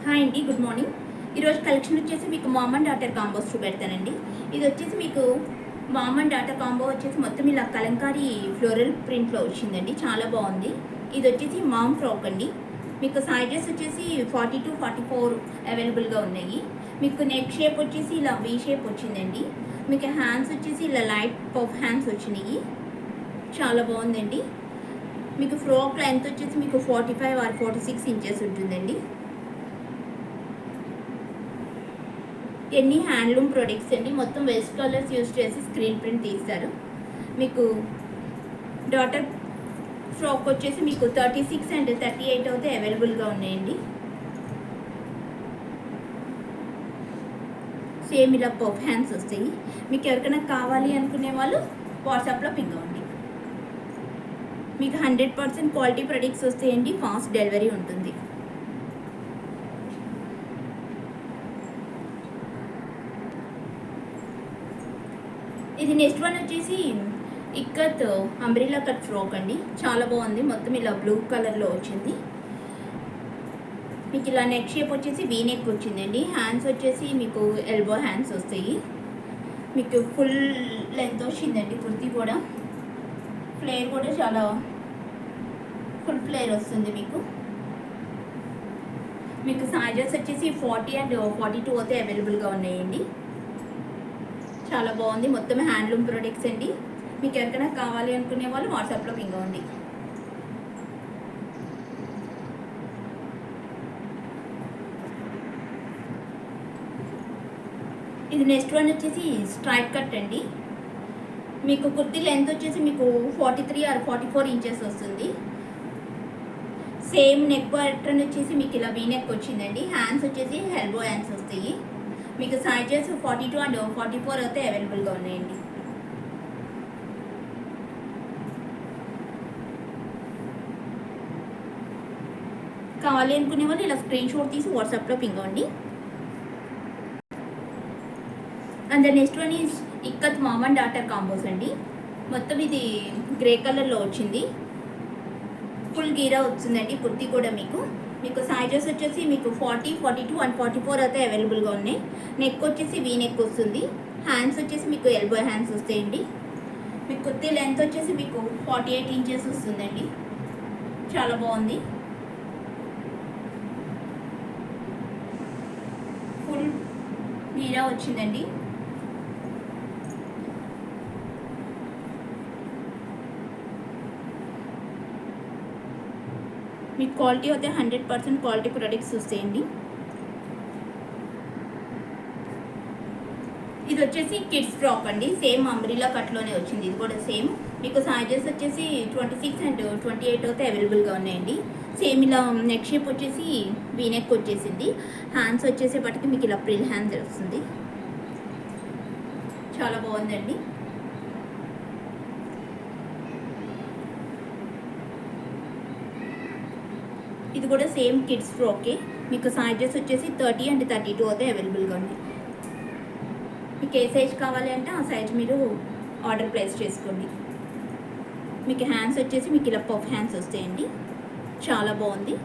Hi అండి, good morning. ఈరోజు collection వచ్చేసి మీకు మామ్ అండ్ డాటర్ కాంబోస్ చూపెడతానండి. ఇది వచ్చేసి మీకు మామ్ అండ్ డాటర్ కాంబో వచ్చేసి మొత్తం ఇలా కలంకారీ ఫ్లోరల్ ప్రింట్లో వచ్చిందండి. చాలా బాగుంది. ఇది వచ్చేసి మామ్ ఫ్రాక్ అండి. మీకు సైజెస్ వచ్చేసి 40-44 అవైలబుల్గా ఉన్నాయి. మీకు నెక్ షేప్ వచ్చేసి ఇలా వీ షేప్ వచ్చిందండి. మీకు హ్యాండ్స్ వచ్చేసి ఇలా లైట్ పఫ్ హ్యాండ్స్ వచ్చినాయి. చాలా బాగుందండి. మీకు ఫ్రాక్ లెంత్ వచ్చేసి మీకు 45 or 46 ఇంచెస్ ఉంటుందండి. ఎన్ని హ్యాండ్లూమ్ ప్రొడక్ట్స్ అండి. మొత్తం వెస్ట్ కలర్స్ యూజ్ చేసి స్క్రీన్ ప్రింట్ తీస్తారు. మీకు డాటర్ ఫ్రాక్ వచ్చేసి మీకు 36 and 38 అయితే అవైలబుల్గా ఉన్నాయండి. సేమ్ ఇలా పఫ్ హ్యాండ్స్ వస్తాయి. మీకు ఎవరికైనా కావాలి అనుకునే వాళ్ళు వాట్సాప్లో పింగ్ అవ్వండి. మీకు 100% క్వాలిటీ ప్రొడక్ట్స్ వస్తాయండి. ఫాస్ట్ డెలివరీ ఉంటుంది. ఇది నెక్స్ట్ వన్ వచ్చేసి ఇక్కత్ అంబ్రిల్లా కట్ ఫ్రాక్ అండి. చాలా బాగుంది. మొత్తం ఇలా బ్లూ కలర్లో వచ్చింది. మీకు ఇలా నెక్ షేప్ వచ్చేసి వీ నెక్ వచ్చిందండి. హ్యాండ్స్ వచ్చేసి మీకు ఎల్బో హ్యాండ్స్ వస్తాయి. మీకు ఫుల్ లెంత్ వచ్చిందండి. కుర్తీ కూడా ఫ్లేర్ కూడా చాలా ఫుల్ ఫ్లేర్ వస్తుంది. మీకు సైజెస్ వచ్చేసి 40 and 42 అయితే అవైలబుల్గా ఉన్నాయండి. చాలా బాగుంది. మొత్తం హ్యాండ్లూమ్ ప్రొడక్ట్స్ అండి. మీకు ఎవరికైనా కావాలి అనుకునే వాళ్ళు వాట్సాప్లో పింగ్ అవ్వండి. ఇది నెక్స్ట్ వన్ వచ్చేసి స్ట్రైట్ కట్ అండి. మీకు కుర్తీ లెంత్ వచ్చేసి మీకు 43 or 44 ఇంచెస్ వస్తుంది. సేమ్ నెక్ ప్యాటర్న్ వచ్చేసి మీకు ఇలా వీ నెక్ వచ్చిందండి. హ్యాండ్స్ వచ్చేసి ఎల్బో హ్యాండ్స్ వస్తాయి. మీకు సైజెస్ 42 and 44 అయితే అవైలబుల్గా ఉన్నాయండి. కావాలి అనుకునే వాళ్ళు ఇలా స్క్రీన్ షాట్ తీసి వాట్సాప్లో పింగ్ అవ్వండి. And next one is ikat mom and daughter combos అండి. మొత్తం ఇది గ్రే కలర్లో వచ్చింది. ఫుల్ గీరా వచ్చిందండి. కుర్తీ కూడా మీకు సైజెస్ వచ్చేసి మీకు 40, 42 and 44 అయితే అవైలబుల్గా ఉన్నాయి. నెక్ వచ్చేసి వీ నెక్ వస్తుంది. హ్యాండ్స్ వచ్చేసి మీకు ఎల్బో హ్యాండ్స్ వస్తాయండి. మీకు కుర్తీ లెంత్ వచ్చేసి మీకు 48 ఇంచెస్ వస్తుందండి. చాలా బాగుంది. ఫుల్ గీరా వచ్చిందండి. మీకు క్వాలిటీ అయితే 100% క్వాలిటీ ప్రొడక్ట్స్ వస్తాయండి. ఇది వచ్చేసి కిడ్స్ ఫ్రాక్ అండి. సేమ్ అంబ్రిల్లా కట్లోనే వచ్చింది. ఇది కూడా సేమ్. మీకు సైజెస్ వచ్చేసి 26 and 28 అయితే అవైలబుల్గా ఉన్నాయండి. సేమ్ ఇలా నెక్ షేప్ వచ్చేసి వీ నెక్ వచ్చేసింది. హ్యాండ్స్ వచ్చేసేపటికి మీకు ఇలా ప్రిల్ హ్యాండ్స్ వస్తుంది. చాలా బాగుందండి. ఇది కూడా సేమ్ కిడ్స్ ఫ్రాకే. మీకు సైజెస్ వచ్చేసి 30 and 32 అయితే అవైలబుల్గా ఉన్నాయి. మీకు ఏ సైజ్ కావాలి అంటే ఆ సైజ్ మీరు ఆర్డర్ ప్లేస్ చేసుకోండి. మీకు హ్యాండ్స్ వచ్చేసి మీకు ఇలా పఫ్ హ్యాండ్స్ వస్తాయండి. చాలా బాగుంది.